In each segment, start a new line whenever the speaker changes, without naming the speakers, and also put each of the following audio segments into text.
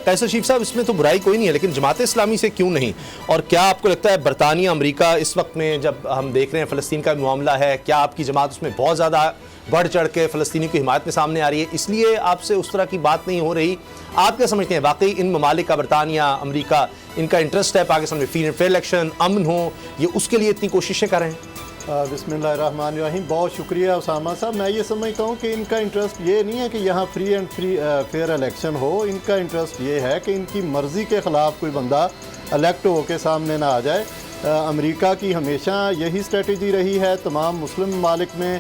قیصر شریف صاحب، اس میں تو برائی کوئی نہیں ہے، لیکن جماعت اسلامی سے کیوں نہیں؟ اور کیا آپ کو لگتا ہے برطانیہ امریکہ اس وقت میں جب ہم دیکھ رہے ہیں فلسطین کا معاملہ ہے، کیا آپ کی جماعت اس میں بہت زیادہ بڑھ چڑھ کے فلسطینی کی حمایت میں سامنے آ رہی ہے، اس لیے آپ سے اس طرح کی بات نہیں ہو رہی؟ آپ کیا سمجھتے ہیں واقعی ان ممالک کا، برطانیہ امریکہ، ان کا انٹرسٹ ہے پاکستان میں فری اینڈ فیئر الیکشن امن ہو، یہ اس کے لیے اتنی کوششیں کر رہے ہیں؟
بسم اللہ الرحمن الرحیم، بہت شکریہ اسامہ صاحب۔ میں یہ سمجھتا ہوں کہ ان کا انٹرسٹ یہ نہیں ہے کہ یہاں فری اینڈ فیئر الیکشن ہو، ان کا انٹرسٹ یہ ہے کہ ان کی مرضی کے خلاف کوئی بندہ الیکٹ ہو کے سامنے نہ آ جائے۔ امریکہ کی ہمیشہ یہی اسٹریٹجی رہی ہے، تمام مسلم ممالک میں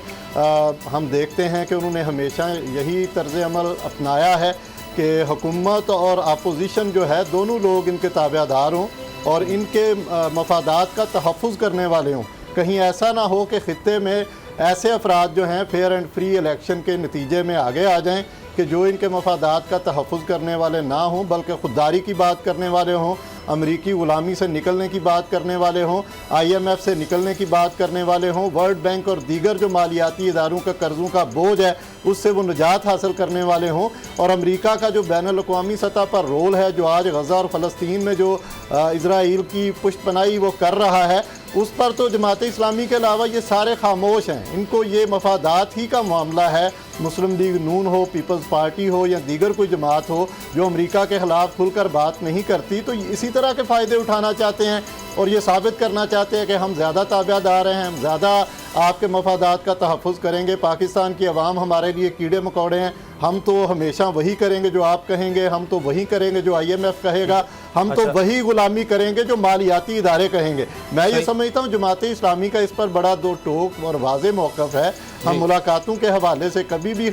ہم دیکھتے ہیں کہ انہوں نے ہمیشہ یہی طرز عمل اپنایا ہے کہ حکومت اور اپوزیشن جو ہے دونوں لوگ ان کے تابع دار ہوں اور ان کے مفادات کا تحفظ کرنے والے ہوں۔ کہیں ایسا نہ ہو کہ خطے میں ایسے افراد جو ہیں فیئر اینڈ فری الیکشن کے نتیجے میں آگے آ جائیں کہ جو ان کے مفادات کا تحفظ کرنے والے نہ ہوں، بلکہ خودداری کی بات کرنے والے ہوں، امریکی غلامی سے نکلنے کی بات کرنے والے ہوں، آئی ایم ایف سے نکلنے کی بات کرنے والے ہوں، ورلڈ بینک اور دیگر جو مالیاتی اداروں کا قرضوں کا بوجھ ہے اس سے وہ نجات حاصل کرنے والے ہوں۔ اور امریکہ کا جو بین الاقوامی سطح پر رول ہے، جو آج غزہ اور فلسطین میں جو اسرائیل کی پشت پناہی وہ کر رہا ہے، اس پر تو جماعت اسلامی کے علاوہ یہ سارے خاموش ہیں۔ ان کو یہ مفادات ہی کا معاملہ ہے، مسلم لیگ نون ہو، پیپلز پارٹی ہو یا دیگر کوئی جماعت ہو جو امریکہ کے خلاف کھل کر بات نہیں کرتی، تو اسی طرح کے فائدے اٹھانا چاہتے ہیں اور یہ ثابت کرنا چاہتے ہیں کہ ہم زیادہ تابع دار ہیں، ہم زیادہ آپ کے مفادات کا تحفظ کریں گے، پاکستان کی عوام ہمارے لیے کیڑے مکوڑے ہیں، ہم تو ہمیشہ وہی کریں گے جو آپ کہیں گے، ہم تو وہی کریں گے جو آئی ایم ایف کہے گا، ہم تو وہی غلامی کریں گے جو مالیاتی ادارے کہیں گے۔ میں یہ سمجھتا ہوں جماعت اسلامی کا اس پر بڑا دو ٹوک اور واضح موقف ہے۔ ہم ملاقاتوں کے حوالے سے کبھی بھی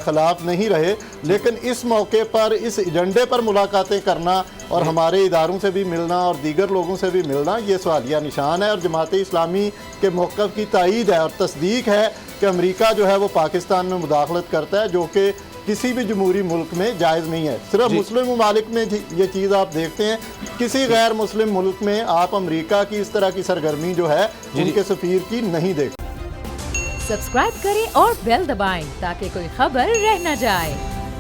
خلاف نہیں رہے، لیکن اس موقع پر اس ایجنڈے پر ملاقاتیں کرنا اور ہمارے اداروں سے بھی ملنا اور دیگر لوگوں سے بھی ملنا یہ سوالیہ نشان ہے، اور جماعت اسلامی کے موقف کی تائید ہے اور تصدیق ہے کہ امریکہ جو ہے وہ پاکستان میں مداخلت کرتا ہے، جو کہ کسی بھی جمہوری ملک میں جائز نہیں ہے۔ صرف مسلم ممالک میں یہ چیز آپ دیکھتے ہیں، کسی غیر مسلم ملک میں آپ امریکہ کی اس طرح کی سرگرمی جو ہے ان کے سفیر کی نہیں دیکھتے۔
سبسکرائب کریں اور بیل دبائیں تاکہ کوئی خبر رہ نہ جائے۔